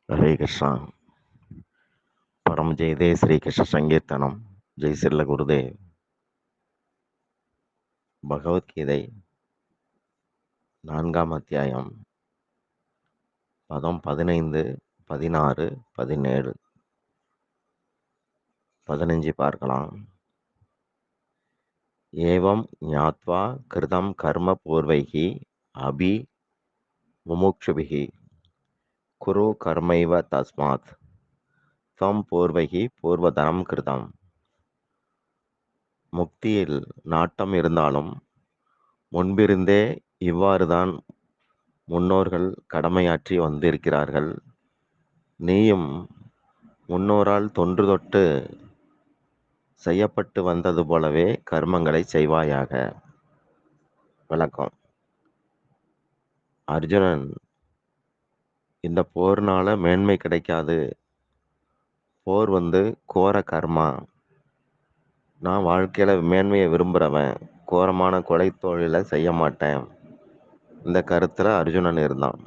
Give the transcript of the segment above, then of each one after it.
हरे कृष्णा। परम जय दे श्री कृष्ण संकीर्तனம். ஜெய் சில்ல குருதேவ். பகவத்கீதை 4ஆம் அத்தியாயம் பதம் 15, 16, 17, 15 பார்க்கலாம். ஏவம் ஞாத்வா கிருதம் கர்ம பூர்வைகி அபி முமுக்ஷுபிகி குரு கர்மைவ தஸ்மாத் தம் பூர்வைகி பூர்வதனம் கிருதம். முக்தியில் நாட்டம் இருந்தாலும் முன்பிருந்தே இவ்வாறுதான் முன்னோர்கள் கடமையாற்றி வந்திருக்கிறார்கள். நீயும் முன்னோரால் தொன்று தொட்டு செய்யப்பட்டு வந்தது போலவே கர்மங்களை செய்வாயாக. விளக்கம். அர்ஜுனன், இந்த போர்னால மேன்மை கிடைக்காது. போர் கோர கர்மா. நான் வாழ்க்கையில மேன்மையை விரும்புறவன். கோரமான கொலை தொழிலை செய்ய மாட்டேன். இந்த கருத்துல அர்ஜுனன் இருந்தான்.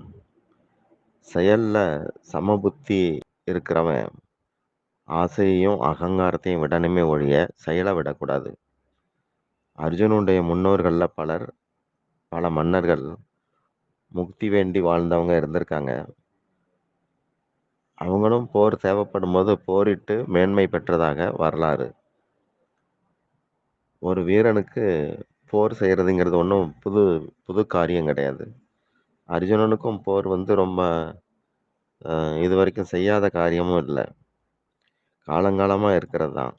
செயல்ல சமபுத்தி இருக்கிறவன் ஆசையையும் அகங்காரத்தையும் விடணுமே ஒழிய செயலை விடக்கூடாது. அர்ஜுனுடைய முன்னோர்கள்ல பல மன்னர்கள் முக்தி வேண்டி வாழ்ந்தவங்க இருந்திருக்காங்க. அவங்களும் போர் தேவைப்படும் போது போரிட்டு மேன்மை பெற்றதாக வரலாறு. ஒரு வீரனுக்கு போர் செய்யறதுங்கிறது ஒன்றும் புது காரியம் கிடையாது. அர்ஜுனனுக்கும் போர் ரொம்ப இது வரைக்கும் செய்யாத காரியமும் இல்லை. காலங்காலமாக இருக்கிறது தான்.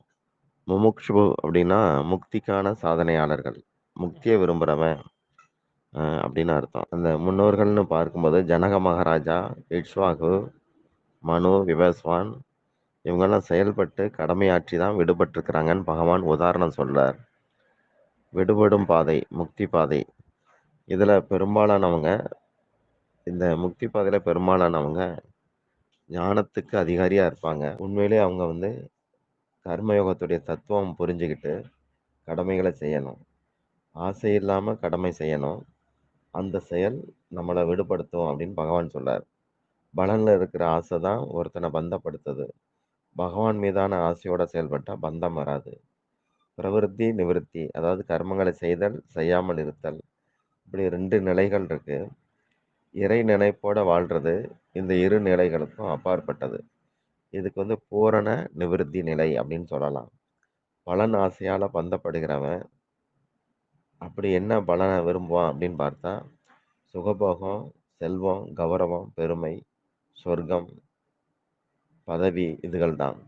முமுக்ஷு அப்படின்னா முக்திக்கான சாதனையாளர்கள், முக்தியை விரும்புகிறவன் அப்படின்னு அர்த்தம். அந்த முன்னோர்கள்னு பார்க்கும்போது ஜனக மகாராஜா, இக்ஷ்வாகு, மனு, விவஸ்வான் இவங்கெல்லாம் செயல்பட்டு கடமையாற்றி தான் விடுபட்டிருக்கிறாங்கன்னு பகவான் உதாரணம் சொல்றார். விடுபடும் பாதை முக்தி பாதை. இதில் பெரும்பாலானவங்க, இந்த முக்தி பாதையில் பெரும்பாலானவங்க ஞானத்துக்கு அதிகாரியாக இருப்பாங்க. உண்மையிலே அவங்க கர்மயோகத்துடைய தத்துவம் புரிஞ்சுக்கிட்டு கடமைகளை செய்யணும். ஆசை இல்லாமல் கடமை செய்யணும். அந்த செயல் நம்மளை விடுபடுத்தும் அப்படின்னு பகவான் சொல்றார். பலனில் இருக்கிற ஆசை தான் ஒருத்தனை பந்தப்படுத்துது. பகவான் மீதான ஆசையோட செயல்பட்டால் பந்தம் வராது. பிரவிற்த்தி நிவிருத்தி, அதாவது கர்மங்களை செய்தல், செய்யாமல் இருத்தல், இப்படி 2 நிலைகள் இருக்கு. இறை நினைப்போட வாழ்றது இந்த இரு நிலைகளுக்கும் அப்பாற்பட்டது. இதுக்கு பூரண நிவிருத்தி நிலை அப்படின்னு சொல்லலாம். பலன் ஆசையால பந்தப்படுகிறவன் அப்படி என்ன பலனை விரும்புவான் அப்படின்னு பார்த்தா, சுகபோகம், செல்வம், கௌரவம், பெருமை, சொர்க்கம், பதவி, இதுகள் தான்.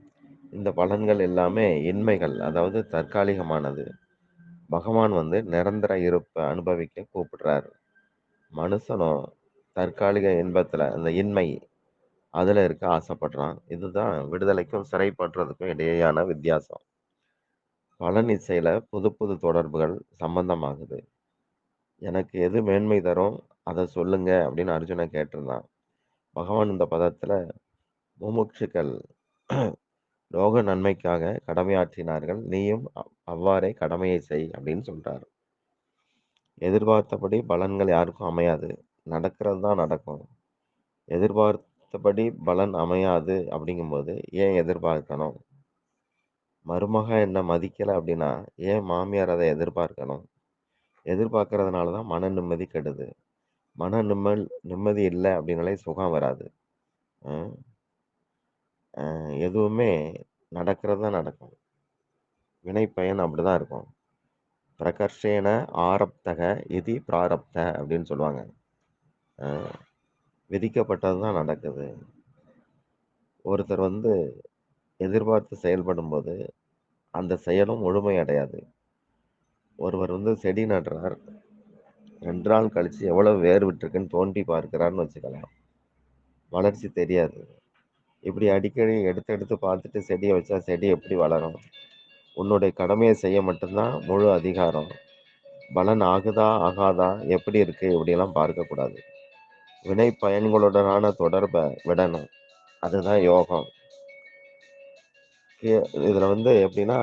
இந்த பலன்கள் எல்லாமே இன்மைகள், அதாவது தற்காலிகமானது. பகவான் நிரந்தர இருப்பை அனுபவிக்க கூப்பிடுறாரு. மனுஷனும் தற்காலிக இன்பத்துல, அந்த இன்மை அதுல இருக்க ஆசைப்படுறான். இதுதான் விடுதலைக்கும் சிறைப்படுறதுக்கும் இடையேயான வித்தியாசம். பலன் இசையில புது புது தொடர்புகள் சம்பந்தமாகுது. எனக்கு எது மேன்மை தரும் அதை சொல்லுங்க அப்படின்னு அர்ஜுனன் கேட்டிருந்தான். பகவான் இந்த பதத்துல முமுட்சுக்கள் லோக நன்மைக்காக கடமையாற்றினார்கள், நீயும் அவ்வாறே கடமையை செய் அப்படின்னு சொல்றாரு. எதிர்பார்த்தபடி பலன்கள் யாருக்கும் அமையாது, நடக்கிறது தான் நடக்கும். எதிர்பார்த்தபடி பலன் அமையாது அப்படிங்கும்போது ஏன் எதிர்பார்க்கணும்? மருமக என்ன மதிக்கலை அப்படின்னா ஏன் மாமியார் அதை எதிர்பார்க்கணும்? எதிர்பார்க்கறதுனால தான் மன நிம்மதி கெடுது. மன நிம்மதி இல்லை அப்படின்னாலே சுகம் வராது. எதுவுமே நடக்கிறது தான் நடக்கும். வினை பயன் அப்படிதான் இருக்கும். பிரகர்ஷேன ஆரப்தக இது பிராரப்த அப்படின்னு சொல்லுவாங்க. விதிக்கப்பட்டது தான் நடக்குது. ஒருத்தர் எதிர்பார்த்து செயல்படும் போது அந்த செயலும் முழுமை அடையாது. ஒருவர் செடி நடுறார், 2 நாள் கழிச்சு எவ்வளவு வேர் விட்டுருக்குன்னு தோண்டி பார்க்கிறார்னு வச்சுக்கலாம். வளர்ச்சி தெரியாது. இப்படி அடிக்கடி எடுத்து பார்த்துட்டு செடியை வச்சா செடி எப்படி வளரும்? உன்னுடைய கடமையை செய்ய மட்டும்தான் முழு அதிகாரம். பலன் ஆகுதா ஆகாதா, எப்படி இருக்கு, இப்படியெல்லாம் பார்க்கக்கூடாது. வினை பயன்களுடனான தொடர்பை விடணும். அதுதான் யோகம். இதுல எப்படின்னா,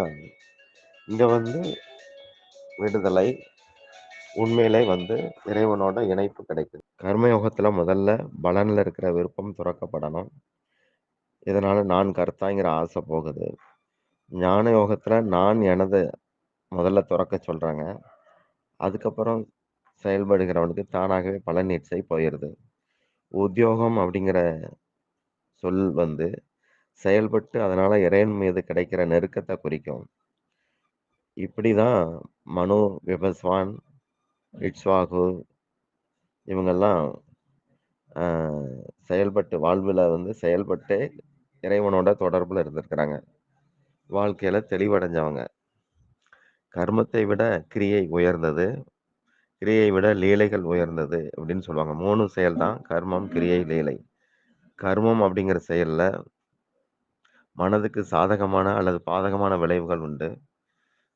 இங்க விடுதலை, உண்மையிலே இறைவனோட இணைப்பு கிடைக்குது. கர்மயோகத்துல முதல்ல பலன்ல இருக்கிற விருப்பம் துறக்கப்படணும். இதனால நான் கர்த்தாங்கிற ஆசை போகுது. ஞான யோகத்துல நான் எனது முதல்ல துறக்க சொல்றாங்க. அதுக்கப்புறம் செயல்படுகிறவனுக்கு தானாகவே பலன் இச்சை போயிருது. உத்தியோகம் அப்படிங்கிற சொல் வந்து செயல்பட்டு அதனால இறைவன் மீது கிடைக்கிற நெருக்கத்தை குறிக்கும். இப்படிதான் மனு, விபஸ்வான், இட்ஸ்வாகு இவங்கெல்லாம் செயல்பட்டு வாழ்வில் வந்து செயல்பட்டு இறைவனோட தொடர்புல இருந்திருக்கிறாங்க. வாழ்க்கையில தெளிவடைஞ்சவங்க. கர்மத்தை விட கிரியை உயர்ந்தது, கிரியை விட லீலைகள் உயர்ந்தது அப்படின்னு சொல்லுவாங்க. 3 செயல் தான் கர்மம், கிரியை, லீலை. கர்மம் அப்படிங்கிற செயல்ல மனதுக்கு சாதகமான அல்லது பாதகமான விளைவுகள் உண்டு.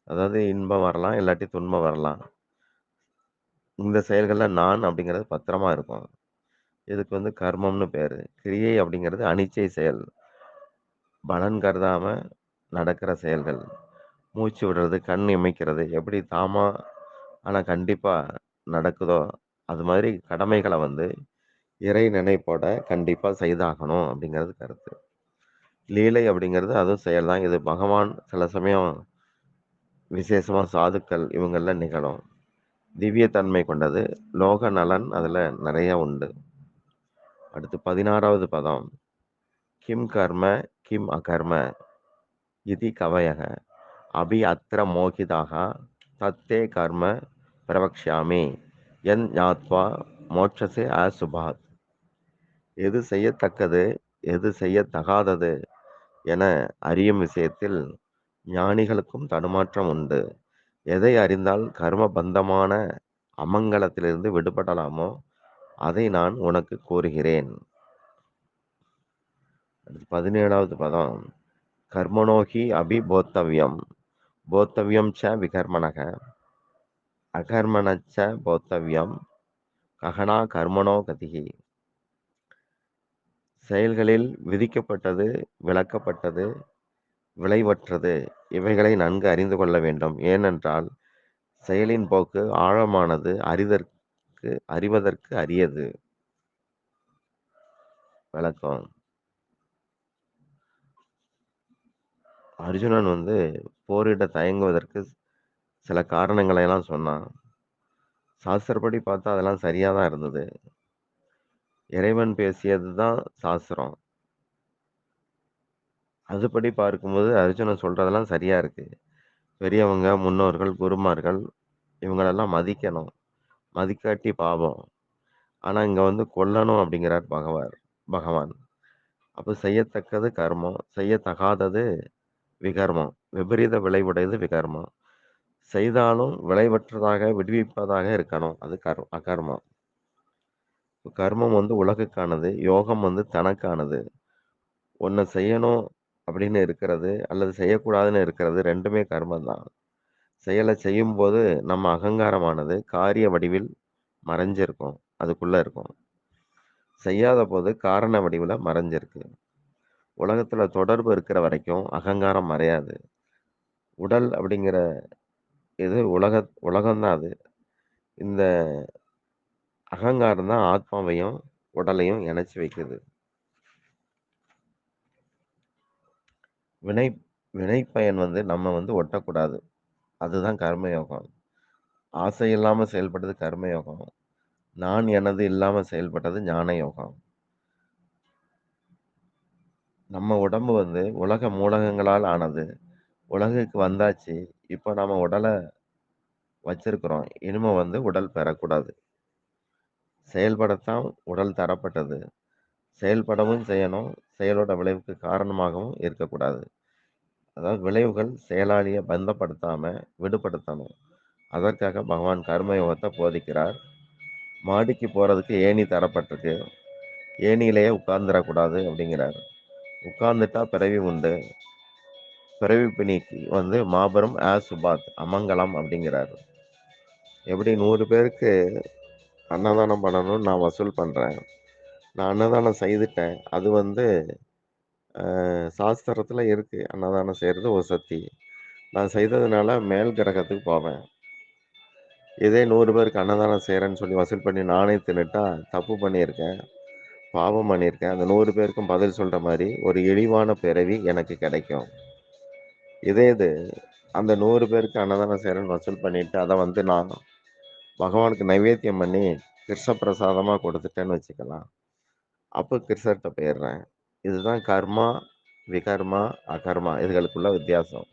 அதாவது இன்பம் வரலாம், இல்லாட்டி துன்பம் வரலாம். இந்த செயல்கள்ல நான் அப்படிங்கிறது பத்திரமா இருக்கும். இதுக்கு வந்து கர்மம்னு பேரு. கிரியை அப்படிங்கிறது அனிச்சை செயல். பலன் கருதாம நடக்கிற செயல்கள். மூச்சு விடுறது, கண் இமைக்கிறது எப்படி தாமா ஆனா கண்டிப்பா நடக்குதோ, அது மாதிரி கடமைகள வந்து இறை நினைப்போட கண்டிப்பா செய்தாகணும் அப்படிங்கிறது கருத்து. லீலை அப்படிங்கிறது அதுவும் செயல் தான். இது பகவான் சில சமயம் விசேஷமா சாதுக்கள் இவங்கள்ல நிகழும். திவ்ய தன்மை கொண்டது. லோக நலன் அதுல நிறைய உண்டு. அடுத்து 16வது பதம். கிம் கர்ம, கிம் அகர்ம இதி கவயக அபி அத்ர மோகிதாக தத்தே கர்ம பிரவக்ஷ்யாமி யன் ஞாத்வா மோட்சசே அசுபாத். எது செய்யத்தக்கது, எது செய்யத்தகாதது என அறியும் விஷயத்தில் ஞானிகளுக்கும் தடுமாற்றம் உண்டு. எதை அறிந்தால் கர்ம பந்தமான அமங்கலத்திலிருந்து விடுபடலாமோ அதை நான் உனக்கு கூறுகிறேன். 17வது பதம். கர்மணோஹி அபி போத்தவ்யம் போத்தவ்யம் ச விகர்மணக அகர்மணச்ச போத்தவ்யம் ககனா கர்மணோ கதிகி. செயல்களில் விதிக்கப்பட்டது, விலக்கப்பட்டது, விளைவற்றது இவைகளை நன்கு அறிந்து கொள்ள வேண்டும். ஏனென்றால் செயலின் போக்கு ஆழமானது, அறிவதற்கு அரியது. விளக்கம். அர்ஜுனன் வந்து போரிட தயங்குவதற்கு சில காரணங்களை எல்லாம் சொன்னான். சாஸ்திரப்படி பார்த்தா அதெல்லாம் சரியா தான் இருந்தது. இறைவன் பேசியது தான் சாஸ்திரம். அதுபடி பார்க்கும்போது அர்ஜுனன் சொல்றதெல்லாம் சரியா இருக்கு. பெரியவங்க, முன்னோர்கள், குருமார்கள் இவங்களெல்லாம் மதிக்கணும். மதிக்காட்டி பாவம். ஆனா இங்க வந்து கொல்லணும் அப்படிங்கிறார் பகவான். அப்ப செய்யத்தக்கது கர்மம், செய்யத்தகாதது விகர்மம். விபரீத விளைவுடையது விகர்மம். செய்தாலும் விளைவற்றதாக விடுவிப்பதாக இருக்கணும். அது அகர்மம். கர்மம் வந்து உலகுக்கானது, யோகம் வந்து தனக்கானது. ஒன்ன செய்யணும் அப்படின்னு இருக்கிறது அல்லது செய்யக்கூடாதுன்னு இருக்கிறது ரெண்டுமே கர்மம் தான். செயலை செய்யும்போது நம்ம அகங்காரமானது காரிய வடிவில் மறைஞ்சிருக்கும், அதுக்குள்ள இருக்கும். செய்யாத போது காரண வடிவில் மறைஞ்சிருக்கு. உலகத்துல தொடர்பு இருக்கிற வரைக்கும் அகங்காரம் மறையாது. உடல் அப்படிங்கிற இது உலகம்தான் அது. இந்த அகங்காரம் தான் ஆத்மாவையும் உடலையும் இணைச்சு வைக்குது. வினை வினை பயன் வந்து நம்ம வந்து ஒட்டக்கூடாது. அதுதான் கர்மயோகம். ஆசை இல்லாம செயல்பட்டது கர்மயோகம். நான் எனது இல்லாம செயல்பட்டது ஞான யோகம். நம்ம உடம்பு வந்து உலக மூலகங்களால் ஆனது. உலகுக்கு வந்தாச்சு. இப்போ நாம உடலை வச்சிருக்கிறோம். இனிமே வந்து உடல் பெறக்கூடாது. செயல்படத்தான் உடல் தரப்பட்டது. செயல்படவும் செய்யணும். செயலோட விளைவுக்கு காரணமாகவும் இருக்கக்கூடாது. அதாவது விளைவுகள் செயலாளியை பந்தப்படுத்தாம விடுபடுத்தணும். அதற்காக பகவான் கர்மயோகத்தை போதிக்கிறார். மாடிக்கு போறதுக்கு ஏணி தரப்பட்டிருக்கு. ஏணியிலேயே உட்கார்ந்துடக்கூடாது அப்படிங்கிறார். உட்கார்ந்துட்டா பிறவி உண்டு. பிறவி பிணிக்கு வந்து மாபெரும் சுபாத் அமங்கலம் அப்படிங்கிறார். எப்படி 100 பேருக்கு அன்னதானம் பண்ணணும்னு நான் வசூல் பண்றேன். நான் அன்னதானம் செய்துட்டேன். அது வந்து சாஸ்திரத்துல இருக்கு. அன்னதானம் செய்யறது ஒரு சக்தி. நான் செய்ததுனால மேல் கிரகத்துக்கு போவேன். இதே 100 பேருக்கு அன்னதானம் செய்யறேன்னு சொல்லி வசூல் பண்ணி நானே தின்னுட்டா தப்பு பண்ணியிருக்கேன். பாவம் பண்ணியிருக்கேன். அந்த 100 பேருக்கும் பதில் சொல்ற மாரி ஒரு இழிவான பிறவி எனக்கு கிடைக்கும். இதே இது அந்த 100 பேருக்கு அன்னதானம் செய்றேன்னு வசூல் பண்ணிட்டு, அத வந்து நான் பகவானுக்கு நைவேத்தியம் பண்ணி கிருஷ்ண பிரசாதமா கொடுத்துட்டேன்னு வச்சுக்கலாம். அப்ப கிருஷ்ணர்ட்ட போயிர்றேன். இதுதான் கர்மா, விகர்மா, அகர்மா இதுகளுக்குள்ள வித்தியாசம்.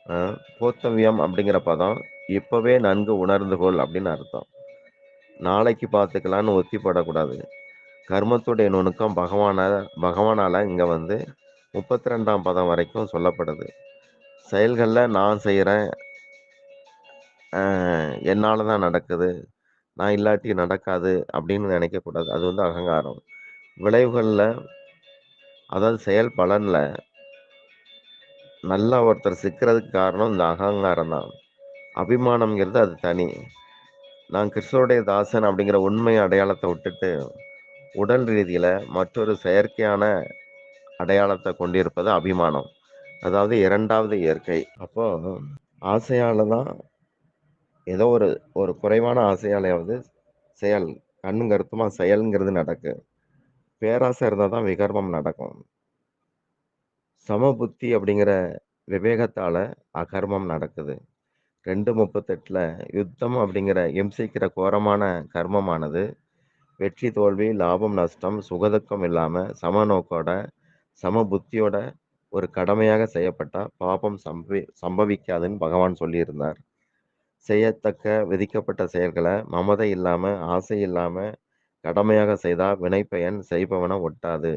அ போத்தவ்யம் அப்படிங்கிற பதம், இப்பவே நன்கு உணர்ந்து கொள் அப்படின்னு அர்த்தம். நாளைக்கு பார்த்துக்கலான்னு ஒத்தி போடக்கூடாது. கர்மத்துடைய நுணுக்கம் பகவானால இங்க வந்து 32ஆம் பதம் வரைக்கும் சொல்லப்படுது. செயல்கள்ல நான் செய்றேன், அ என்னால தான் நடக்குது, நான் இல்லாட்டி நடக்காது அப்படின்னு நினைக்கக்கூடாது. அது வந்து அகங்காரம். விளைவுகள்ல அதாவது செயல் பலன்ல நல்லா ஒருத்தர் சிக்கிறதுக்கு காரணம் இந்த அகங்காரம் தான். அபிமானம்ங்கிறது அது தனி. நான் கிருஷ்ணருடைய தாசன் அப்படிங்கிற உண்மை அடையாளத்த விட்டுட்டு, உடல் ரீதியில மற்றொரு செயற்கையான அடையாளத்த கொண்டிருப்பது அபிமானம். அதாவது 2வது இயற்கை. அப்போ ஆசையால தான் ஏதோ ஒரு ஒரு குறைவான ஆசையாலயாவது செயல், கண்ணும் கருத்துமா செயல்ங்கிறது நடக்கு. பேராசை இருந்தா தான் விகர்மம் நடக்கும். சமபுத்தி அப்படிங்கிற விவேகத்தால அகர்மம் நடக்குது. 2:38ல யுத்தம் அப்படிங்கிற இம்சிக்கிற கோரமான கர்மமானது, வெற்றி, தோல்வி, லாபம், நஷ்டம், சுகதுக்கம் இல்லாம சமநோக்கோட, சமபுத்தியோட ஒரு கடமையாக செய்யப்பட்டா பாபம் சம்பவிக்காதுன்னு பகவான் சொல்லியிருந்தார். செய்யத்தக்க விதிக்கப்பட்ட செயல்கள மமதை இல்லாம, ஆசை இல்லாம கடமையாக செய்தா வினைப்பயன் செய்பவன ஒட்டாது.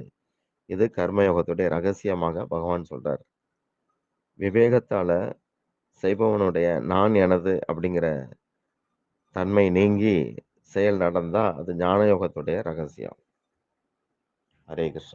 இது கர்மயோகத்துடைய ரகசியமாக பகவான் சொல்றார். விவேகத்தால செய்பவனுடைய நான், எனது அப்படிங்கிற தன்மை நீங்கி செயல் நடந்தா, அது ஞான யோகத்துடைய ரகசியம். ஹரே கிருஷ்ணா.